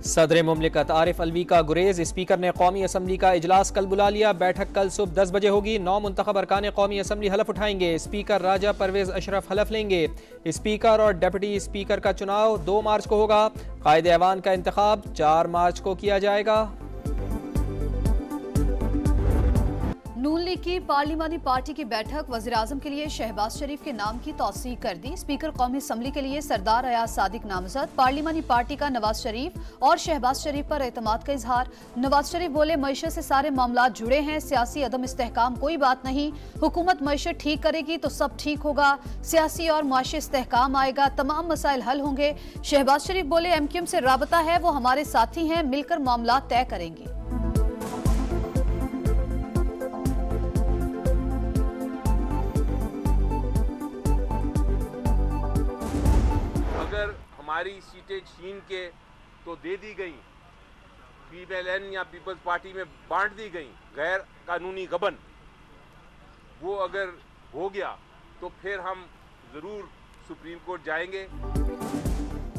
सदर मुमलिकत आरिफ अलवी का गुरेज। स्पीकर ने कौमी असम्बली का इजलास कल बुला लिया। बैठक कल सुबह 10 बजे होगी। 9 मुंतखब अरकान कौमी असम्बली हलफ उठाएंगे। स्पीकर राजा परवेज अशरफ हलफ लेंगे। स्पीकर और डिप्टी स्पीकर का चुनाव 2 मार्च को होगा। कायद ऐवान का इंतखाब 4 मार्च को किया जाएगा। नून लीग की पार्लिमानी पार्टी की बैठक वज़ीर-ए-आज़म के लिए शहबाज शरीफ के नाम की तौसीक कर दी। स्पीकर कौमी असम्बली के लिए सरदार अयाज सादिक नामजद। पार्लिमानी पार्टी का नवाज शरीफ और शहबाज शरीफ पर एतमाद का इजहार। नवाज शरीफ बोले, मईशत से सारे मामला जुड़े हैं, सियासी अदम इस्तेहकाम कोई बात नहीं। हुकूमत मईशत ठीक करेगी तो सब ठीक होगा। सियासी और मुआशी इस्तेहकाम आएगा, तमाम मसाइल हल होंगे। शहबाज शरीफ बोले, MQM से राबता है, वो हमारे साथी हैं, मिलकर मामला तय करेंगे। हमारी सीटें छीन के तो दे दी गई, PLN या पीपल्स पार्टी में बांट दी गई, गैर कानूनी गबन, वो अगर हो गया तो फिर हम ज़रूर सुप्रीम कोर्ट जाएंगे।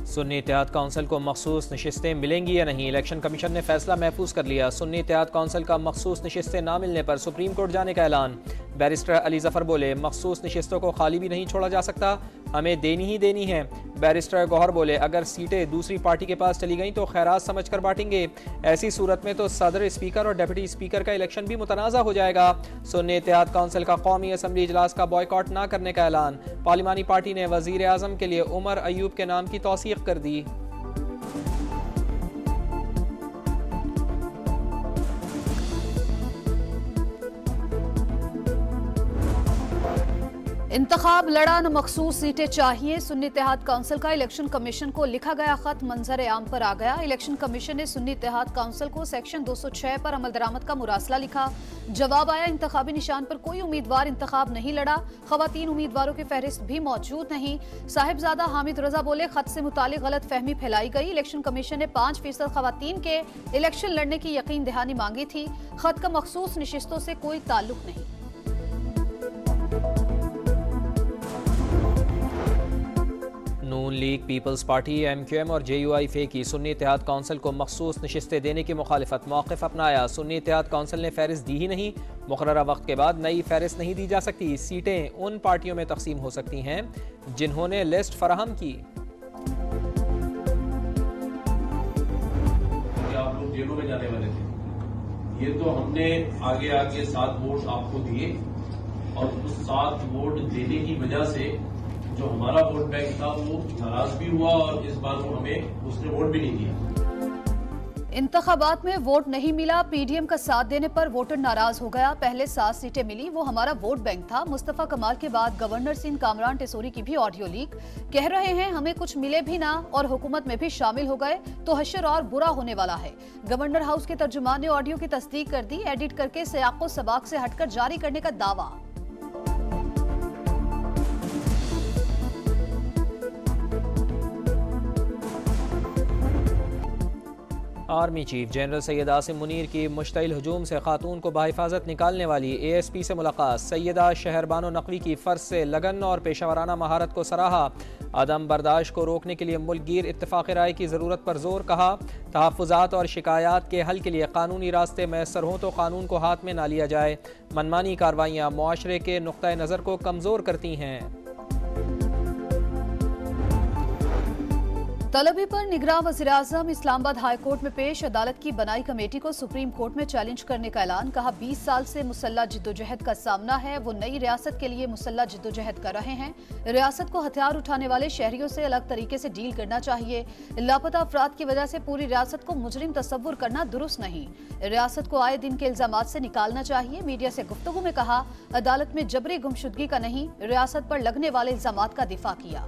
सुन्नी इत्तेहाद काउंसिल को मखसूस नशिस्तें मिलेंगी या नहीं, इलेक्शन कमीशन ने फैसला महफूज कर लिया। सुन्नी इत्तेहाद काउंसिल का मखसूस नशिस्तें ना मिलने पर सुप्रीम कोर्ट जाने का ऐलान। बैरिस्टर अली जफर बोले, मखसूस नशिस्तों को खाली भी नहीं छोड़ा जा सकता, हमें देनी ही देनी है। बैरिस्टर गौहर बोले, अगर सीटें दूसरी पार्टी के पास चली गईं तो खैरात समझ कर बांटेंगे। ऐसी सूरत में तो सदर, स्पीकर और डिप्टी स्पीकर का इलेक्शन भी मुतनाज़ा हो जाएगा। सुन्नी इत्तेहाद काउंसिल का कौमी असम्बली इजलास का बॉयकॉट ना करने का ऐलान। पार्लिमानी पार्टी ने वज़ीर-ए-आज़म के लिए उमर अयूब के नाम की तौसीक कर दी। इंतखाब लड़ा न मखसूस सीटें चाहिए। सुन्नी इत्तेहाद काउंसिल का इलेक्शन कमीशन को लिखा गया खत मंजर आम पर आ गया। इलेक्शन कमीशन ने सुन्नी इत्तेहाद काउंसिल को सेक्शन 206 पर अमल दरामद का मुरासला लिखा। जवाब आया, इंतखाबी निशान पर कोई उम्मीदवार इंतखाब नहीं लड़ा, खवातीन उम्मीदवारों की फहरिस्त भी मौजूद नहीं। साहिबजादा हामिद रजा बोले, खत से मुतालिक गलत फहमी फैलाई गई। इलेक्शन कमीशन ने 5% खवातीन के इलेक्शन लड़ने की यकीन दहानी मांगी थी। खत का मखसूस नशिस्तों से कोई ताल्लुक नहीं। नून लीग, पीपल्स पार्टी, MQM और JUI की सुन्नी इत्तेहाद काउंसिल को मखसूस नशिस्तें देने की मुखालिफत मौक़िफ़ अपनाया। सुन्नी इत्तेहाद काउंसिल ने फहरिस्त दी ही नहीं, मुक़र्ररा वक्त के बाद नई फहरिस्त नहीं दी जा सकती। सीटें उन पार्टियों में तकसीम हो सकती हैं जिन्होंने लिस्ट फराहम की। आप लोग जेलों में जाने वाले थे, ये तो हमने आगे आगे 7 वोट आपको दिए और उस 7 वोट देने की वजह से जो हमारा वोट बैंक था वो नाराज भी हुआ और इस बार वो हमें उसने वोट भी नहीं दिया। इंतखाबात में वोट नहीं मिला, PDM का साथ देने पर वोटर नाराज हो गया। पहले 7 सीटें मिली, वो हमारा वोट बैंक था। मुस्तफा कमाल के बाद गवर्नर सिंध कामरान टेसोरी की भी ऑडियो लीक। कह रहे हैं हमें कुछ मिले भी ना और हुकूमत में भी शामिल हो गए तो हशर और बुरा होने वाला है। गवर्नर हाउस के तर्जुमान ने ऑडियो की तस्दीक कर दी। एडिट करके सियाक़ो सबाक से हटकर जारी करने का दावा। Army chief general Syed Asim Munir की मुश्तइल हजूम से खातून को बाहिफाजत निकालने वाली ASP से मुलाकात। सैयदा शहरबानो नकवी की फ़र्ज से लगन और पेशावराना महारत को सराहा। अदम बर्दाश्त को रोकने के लिए मुल्कगीर इत्तफ़ाक़ राय की ज़रूरत पर जोर कहा। तहफ़्फ़ुज़ात और शिकायत के हल के लिए कानूनी रास्ते मैसर हों तो कानून को हाथ में ना लिया जाए। मनमानी कार्रवाइयाँ मुआशरे के नुक़्ता नज़र को कमज़ोर करती हैं। तलबी पर निगरान वज़ीर-ए-आज़म इस्लामाबाद हाई कोर्ट में पेश। अदालत की बनाई कमेटी को सुप्रीम कोर्ट में चैलेंज करने का ऐलान। कहा, 20 साल से मुसल्ला जिद्दोजहद का सामना है, वो नई रियासत के लिए मुसल्ला जिद्दोजहद कर रहे हैं। रियासत को हथियार उठाने वाले शहरियों से अलग तरीके से डील करना चाहिए। लापता अफराद की वजह से पूरी रियासत को मुजरिम तस्वुर करना दुरुस्त नहीं। रियासत को आए दिन के इल्जामात से निकालना चाहिए। मीडिया से गुफ्तगू में कहा, अदालत में जबरी गुमशुदगी का नहीं, रियासत पर लगने वाले इल्जामात का दिफा किया।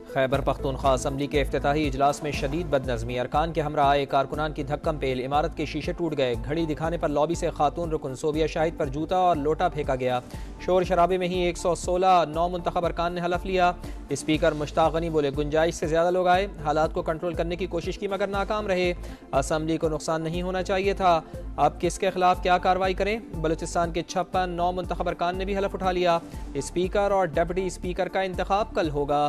खैबर पख्तूनख्वा असम्बली के इफ्तिताही इजलास में शदीद बदनज़मी। अरकान के हमरा आए कारकुनान की धक्कम पेल, इमारत के शीशे टूट गए। घड़ी दिखाने पर लॉबी से खातून रुकन, सोबिया शाहिद पर जूता और लोटा फेंका गया। शोर शराबे में ही 116 नौ मुंतखब अरकान ने हलफ लिया। स्पीकर मुश्ताक गनी बोले, गुंजाइश से ज़्यादा लोग आए, हालात को कंट्रोल करने की कोशिश की मगर नाकाम रहे। असम्बली को नुकसान नहीं होना चाहिए था। अब किसके खिलाफ क्या कार्रवाई करें? बलूचिस्तान के 56 नौ मुंतखब अरकान ने भी हलफ उठा लिया। स्पीकर और डिप्टी स्पीकर का इंतखाब कल होगा।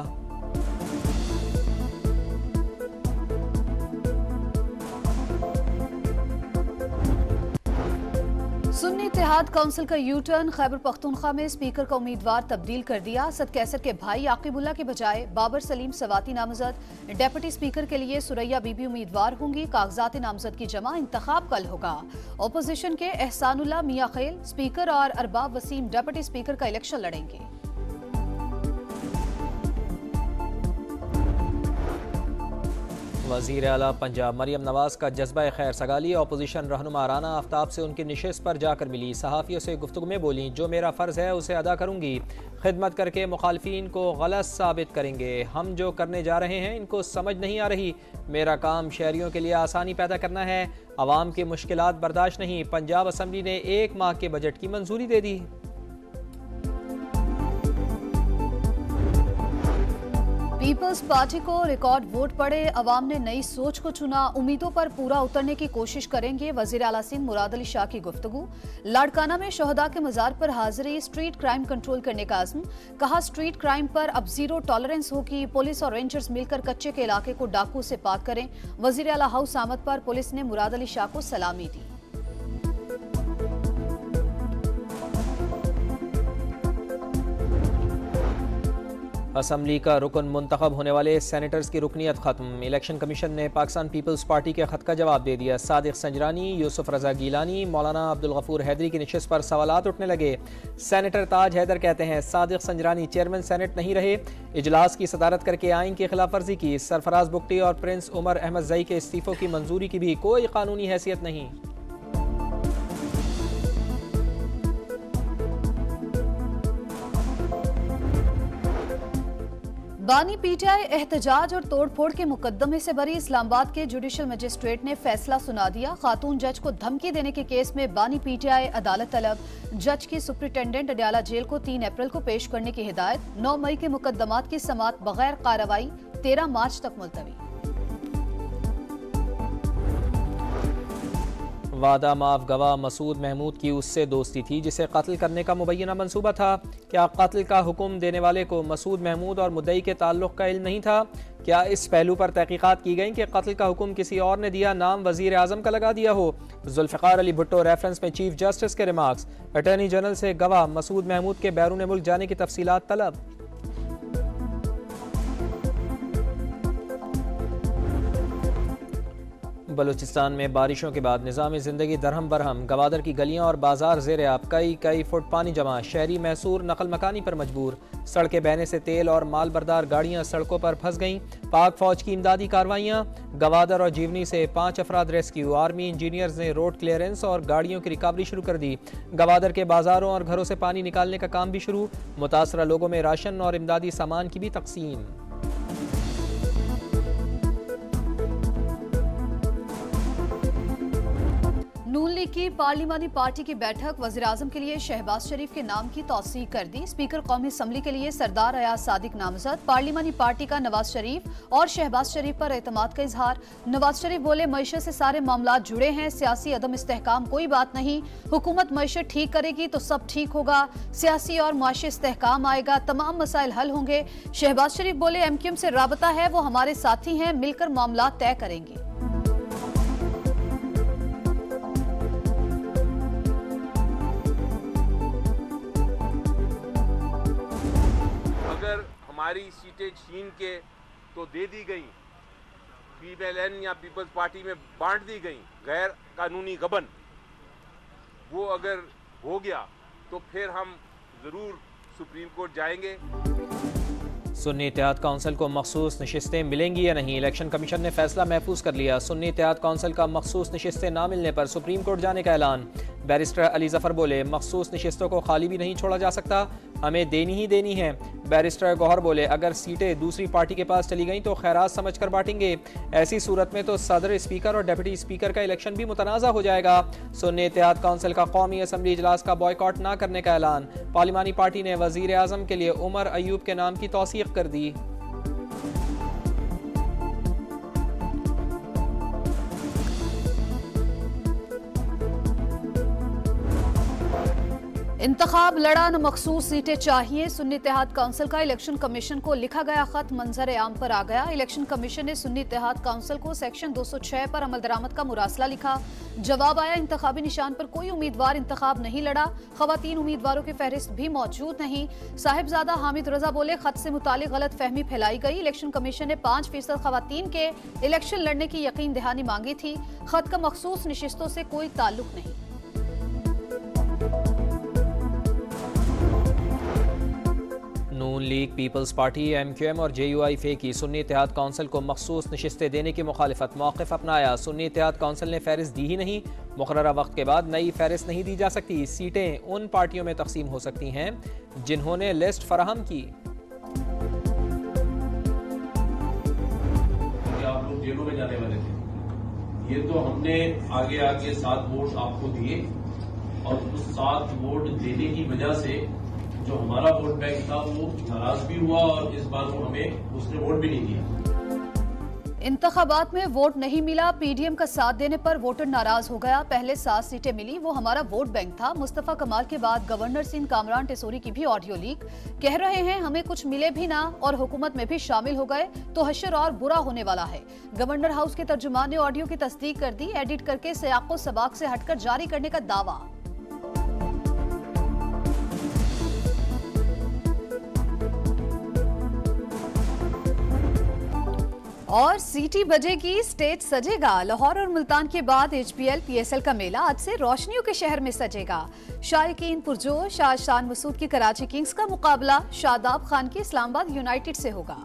सुन्नी इत्तेहाद काउंसिल का यू टर्न, खैबर पख्तूनख्वा में स्पीकर का उम्मीदवार तब्दील कर दिया। असद कैसर के भाई आकिबुल्ला के बजाय बाबर सलीम सवाती नामजद। डेप्यूटी स्पीकर के लिए सुरैया बीबी उम्मीदवार होंगी। कागजात नामजद की जमा, इंतखाब कल होगा। अपोजिशन के एहसानुल्लाह मियां खेल स्पीकर और अरबाब वसीम डेप्यूटी स्पीकर का इलेक्शन लड़ेंगे। वज़ीर आला पंजाब मरियम नवाज का जज्बा खैर सगाली। अपोजिशन रहनुमा राना आफ्ताब से उनकी निशिस्त पर जाकर मिली। सहाफ़ियों से गुफ्तगू में बोली, जो मेरा फ़र्ज़ है उसे अदा करूँगी। खिदमत करके मुखालफीन को गलत साबित करेंगे। हम जो करने जा रहे हैं इनको समझ नहीं आ रही। मेरा काम शहरियों के लिए आसानी पैदा करना है, आवाम की मुश्किलात बर्दाश्त नहीं। पंजाब असम्बली ने 1 माह के बजट की मंजूरी दे दी। पीपल्स पार्टी को रिकॉर्ड वोट पड़े, अवाम ने नई सोच को चुना। उम्मीदों पर पूरा उतरने की कोशिश करेंगे। वजीर आला सिंध मुराद अली शाह की गुफ्तगू। लाड़काना में शोहदा के मजार पर हाजिरी, स्ट्रीट क्राइम कंट्रोल करने का अज़्म। कहा, स्ट्रीट क्राइम पर अब जीरो टॉलरेंस होगी। पुलिस और रेंजर्स मिलकर कच्चे के इलाके को डाकू से पाक करें। वजीर आला हाउस आमद पर पुलिस ने मुराद अली शाह को सलामी दी। असम्बली का रुकन मुंतखब होने वाले सेनेटर्स की रुकनीत खत्म। इलेक्शन कमीशन ने पाकिस्तान पीपल्स पार्टी के खत का जवाब दे दिया। सादिक संजरानी, यूसुफ रजा गीलानी, मौलाना अब्दुल गफूर हैदरी की निशिस्त पर सवालात उठने लगे। सेनेटर ताज हैदर कहते हैं, सादिक संजरानी चेयरमैन सेनेट नहीं रहे, इजलास की सदारत करके आइन की खिलाफ वर्जी की। सरफराज बुगटी और प्रिंस उमर अहमद जई के इस्तीफों की मंजूरी की भी कोई कानूनी हैसियत नहीं। बानी पीटीआई एहतजाज और तोड़फोड़ के मुकदमे से बरी। इस्लामाबाद के जुडिशल मजिस्ट्रेट ने फैसला सुना दिया। खातून जज को धमकी देने के केस में बानी पीटीआई अदालत तलब। जज की सुप्रिंटेंडेंट अडयाला जेल को 3 अप्रैल को पेश करने की हिदायत। 9 मई के मुकदमात की समाअत बगैर कार्रवाई 13 मार्च तक मुलतवी। वादा माफ गवाह मसूद महमूद की उससे दोस्ती थी जिसे कत्ल करने का मुबैना मंसूबा था। क्या कत्ल का हुक्म देने वाले को मसूद महमूद और मुद्दई के ताल्लुक का इल्म नहीं था? क्या इस पहलू पर तहकीकात की गई कि कत्ल का हुक्म किसी और ने दिया, नाम वजीर आजम का लगा दिया हो? जुल्फ़िकार अली भुट्टो रेफरेंस में चीफ जस्टिस के रिमार्क्स। अटॉर्नी जनरल से गवाह मसूद महमूद के बैरून मुल्क जाने की तफसीलात तलब। बलूचिस्तान में बारिशों के बाद निज़ामी ज़िंदगी दरहम बरहम। गवादर की गलियां और बाजार ज़ेर आब, कई फुट पानी जमा। शहरी मैसूर नकल मकानी पर मजबूर। सड़कें बहने से तेल और माल बरदार गाड़ियां सड़कों पर फंस गईं। पाक फौज की इमदादी कार्रवाइयां। गवादर और जीवनी से 5 अफराद रेस्क्यू। आर्मी इंजीनियर्स ने रोड क्लियरेंस और गाड़ियों की रिकवरी शुरू कर दी। गवादर के बाजारों और घरों से पानी निकालने का काम भी शुरू। मुतासरा लोगों में राशन और इमदादी सामान की भी तकसीम। नून लीग की पार्लिमानी पार्टी की बैठक, वज़ीर-ए-आज़म के लिए शहबाज शरीफ के नाम की तौसीक कर दी। स्पीकर कौमी असम्बली के लिए सरदार अयाज सादिक नामजद। पार्लिमानी पार्टी का नवाज शरीफ और शहबाज शरीफ पर एतमाद का इजहार। नवाज शरीफ बोले, मईशत से सारे मामला जुड़े हैं, सियासी अदम इस्तेहकाम कोई बात नहीं। हुकूमत मईशत ठीक करेगी तो सब ठीक होगा, सियासी और मुआशी इस्तेहकाम आएगा, तमाम मसाइल हल होंगे। शहबाज शरीफ बोले, MQM से राबता है, वो हमारे साथी हैं, मिलकर मामला तय करेंगे। हमारी सीटें छीन के तो दे दी गई, PLN या पीपल्स पार्टी में बांट दी गई, गैर कानूनी गबन, वो अगर हो गया तो फिर हम ज़रूर सुप्रीम कोर्ट जाएंगे। सुन्नी इत्तेहाद काउंसिल को मखसूस नशिस्तें मिलेंगी या नहीं? इलेक्शन कमीशन ने फैसला महफूज कर लिया। सुन्नी इत्तेहाद काउंसिल का मखसूस नशिस्तें ना मिलने पर सुप्रीम कोर्ट जाने का ऐलान। बैरिस्टर अली जफर बोले, मखसूस नशिस्तों को खाली भी नहीं छोड़ा जा सकता, हमें देनी ही देनी है। बैरिस्टर गौहर बोले, अगर सीटें दूसरी पार्टी के पास चली गईं तो खैरात समझ कर बांटेंगे। ऐसी सूरत में तो सदर, स्पीकर और डिप्टी स्पीकर का इलेक्शन भी मुतनाज़ा हो जाएगा। सुन्नी इत्तेहाद काउंसिल का कौमी असम्बली इजलास का बॉयकॉट ना करने का ऐलान। पार्लिमानी पार्टी ने वजीर आजम के लिए उमर अयूब के नाम की तौसीक कर दी। इंतखाब लड़ा न मखसूस सीटें चाहिए। सुन्नी इत्तेहाद काउंसिल का इलेक्शन कमीशन को लिखा गया खत मंजर आम पर आ गया। इलेक्शन कमीशन ने सुन्नी इत्तेहाद काउंसिल को सेक्शन 206 पर अमल दरामद का मुरासला लिखा। जवाब आया, इंतखाबी निशान पर कोई उम्मीदवार इंतखाब नहीं लड़ा। खवातीन उम्मीदवारों की फहरिस्त भी मौजूद नहीं। साहिबजादा हामिद रजा बोले, खत से मुतालिक गलत फहमी फैलाई गई। इलेक्शन कमीशन ने 5% खवातीन के इलेक्शन लड़ने की यकीन दहानी मांगी थी। खत का मखसूस नशिस्तों से कोई ताल्लुक नहीं। नून लीग, पीपल्स पार्टी, MQM और JUI की सुन्नी इत्तेहाद काउंसिल को मखसूस नशिस्तें देने की मुखालिफत मौक़िफ़ अपनाया। सुन्नी इत्तेहाद काउंसिल ने फहरिस्त दी ही नहीं। मुक़र्ररा वक्त के बाद नई फहरिस्त नहीं दी जा सकती। सीटें उन पार्टियों में तकसीम हो सकती हैं जिन्होंने लिस्ट फराहम की। आप लोग जेलों में जाने वाले थे, ये तो हमने आगे आगे 7 वोट आपको दिए और उस 7 वोट देने की वजह से जो हमारा वोट बैंक था वो नाराज भी हुआ और इस बार वो हमें उसने वोट भी नहीं दिया। इंतखाबात में वोट नहीं मिला। PDM का साथ देने पर वोटर नाराज हो गया। पहले 7 सीटें मिली, वो हमारा वोट बैंक था। मुस्तफा कमाल के बाद गवर्नर सिंध कामरान टेसोरी की भी ऑडियो लीक। कह रहे हैं हमें कुछ मिले भी ना और हुकूमत में भी शामिल हो गए तो हशर और बुरा होने वाला है। गवर्नर हाउस के तर्जुमान ने ऑडियो की तस्दीक कर दी। एडिट करके सियाक़ो सबाक से हटकर जारी करने का दावा। और सीटी बजेगी, स्टेज सजेगा। लाहौर और मुल्तान के बाद HPL PSL का मेला आज से रोशनियों के शहर में सजेगा। शायकीन पुरजोश। आज शान मसूद की कराची किंग्स का मुकाबला शादाब खान की इस्लामाबाद यूनाइटेड से होगा।